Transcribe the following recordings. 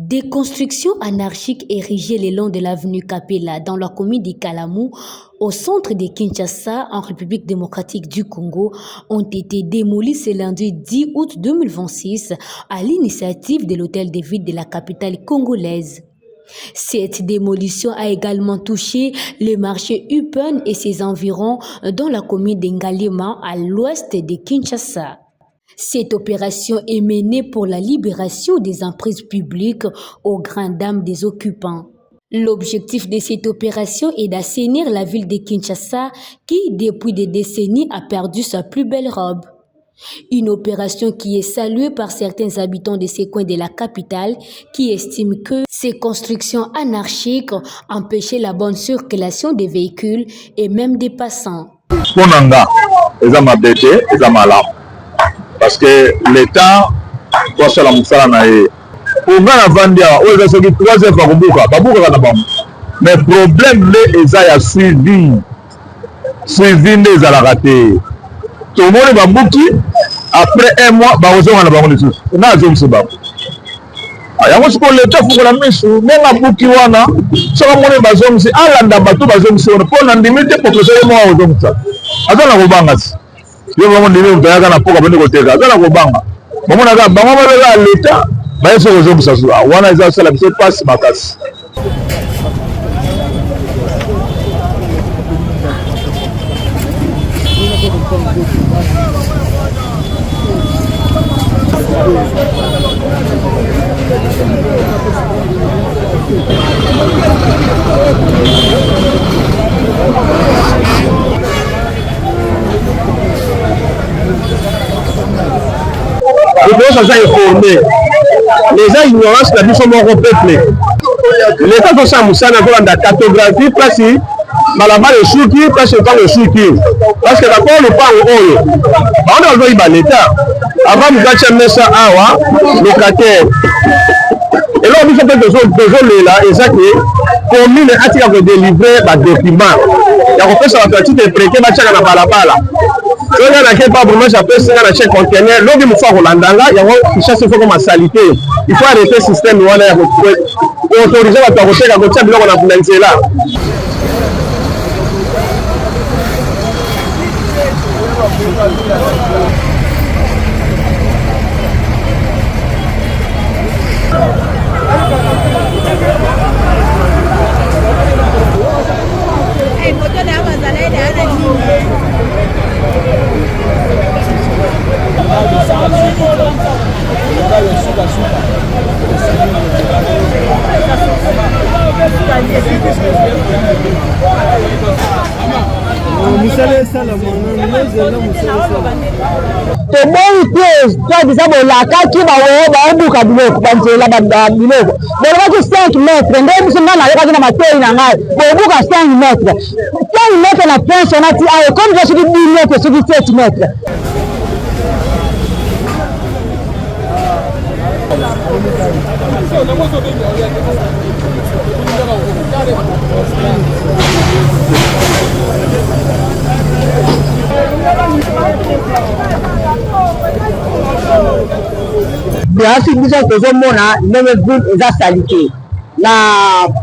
Des constructions anarchiques érigées le long de l'avenue Kapela dans la commune de Kalamu, au centre de Kinshasa, en République démocratique du Congo, ont été démolies ce lundi 10 août 2026 à l'initiative de l'hôtel de ville de la capitale congolaise. Cette démolition a également touché le marché Upen et ses environs dans la commune d'Ngalema à l'ouest de Kinshasa. Cette opération est menée pour la libération des emprises publiques aux grandes dames des occupants. L'objectif de cette opération est d'assainir la ville de Kinshasa qui, depuis des décennies, a perdu sa plus belle robe. Une opération qui est saluée par certains habitants de ces coins de la capitale qui estiment que ces constructions anarchiques empêchaient la bonne circulation des véhicules et même des passants. Parce que l'État doit faire la moussala nae. Pour moi, la vandia, on est sur 3 heures par Babuka. Mais le problème, c'est a suivi des alaratés. Tout le monde va boucler. Après 1 mois, on va avoir les choses. On a un peu de il y a aussi l'État faut la mise sur même à Bukiwana. Ça va monter bazom c'est à l'anda bateau bazom c'est on peut en limiter pour que ça soit moins aux ça. Attends la bangas. Yo vraiment ndimi utayaka na poka bende koteka azala kobanga bomona ka bango babela l'État bayeso kozo musasu wana eza sala biso passe makasi. Les gens sont informés. Les gens ignorent ce que nous sommes au peuple. L'État fait ça, nous sommes dans la cartographie, parce que malama le souki, parce que le souki. Parce que d'abord, le pas au haut. On a l'État. Avant, nous avons ça à locataire. Et là, nous avons besoin là, et ça que commune a délivré des documents. Il y a fait ça la pratique de prêter, il y a balabala. Si on n'a pas vraiment j'appelle ça un chèque conteneur, l'homme il faut Rolandanga, il y a une chasse comme ma salité. Il faut arrêter le système où on a autorisé la parochée à côté de l'on a financé là. Bien sûr, nous avons salité. Na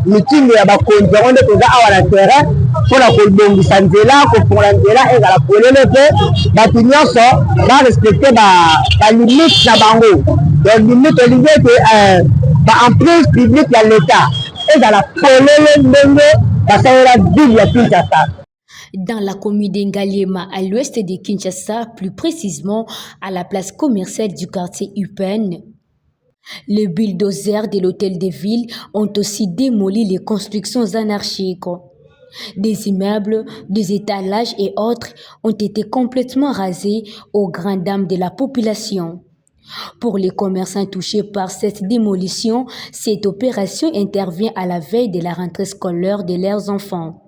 meeting ya bakonzi on est déjà à la terrain pour la kolbongisa nzela ko pour la nzela et la polele pe batu nyonso ba respecter ba limite na bango. Donc limite olivier que ba emprise publique ya l'État et la polele ndenge ba saira ville ya Kinshasa. Dans la commune d'Ngalema, à l'ouest de Kinshasa, plus précisément à la place commerciale du quartier Upen, les bulldozers de l'hôtel de ville ont aussi démoli les constructions anarchiques. Des immeubles, des étalages et autres ont été complètement rasés aux grandes dames de la population. Pour les commerçants touchés par cette démolition, cette opération intervient à la veille de la rentrée scolaire de leurs enfants.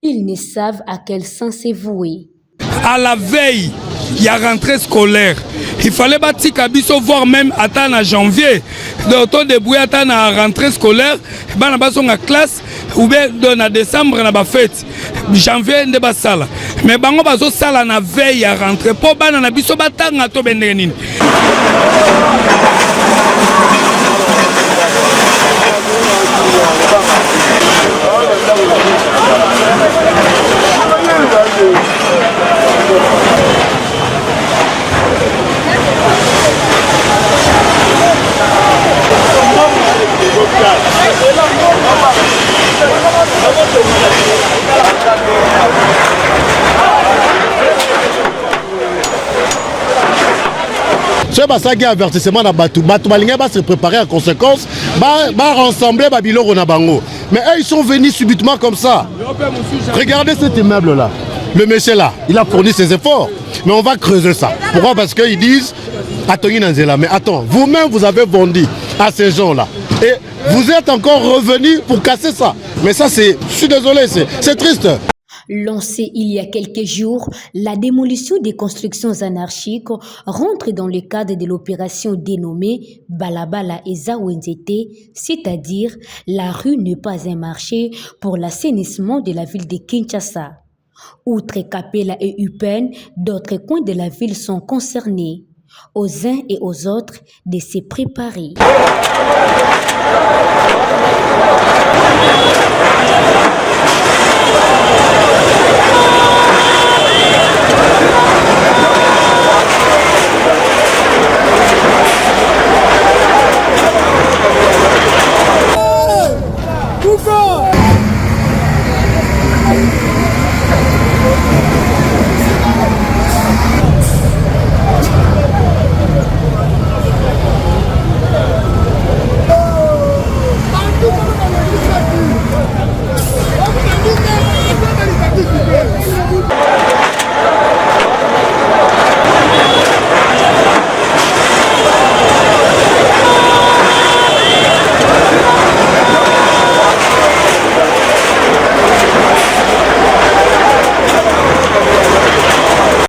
Ils ne savent à quel sens c'est voué. À la veille, il y a rentrée scolaire. Il fallait bâtir Kabiso, voire même attendre en janvier. D'autant débrouiller attendre à rentrée scolaire, on a en classe, ou bien en décembre, on a fête. Janvier, on a sala. Mais bango bazo sala na veille à rentrer. Pour ban na biso batanga to bendenini. Ce basa qui avertissement na batu balinga va se préparer en conséquence, va rassembler Babylone na bango. Mais eux ils sont venus subitement comme ça. Regardez cet immeuble là. Le monsieur là, il a fourni ses efforts. Mais on va creuser ça. Pourquoi? Parce qu'ils disent mais attends, vous-même vous avez vendu à ces gens-là. Et vous êtes encore revenus pour casser ça. Mais ça, je suis désolé, c'est triste. Lancée il y a quelques jours, la démolition des constructions anarchiques rentre dans le cadre de l'opération dénommée Balabala Eza Wenzete, c'est-à-dire la rue n'est pas un marché pour l'assainissement de la ville de Kinshasa. Outre Kapela et Upen, d'autres coins de la ville sont concernés. Aux uns et aux autres de se préparer.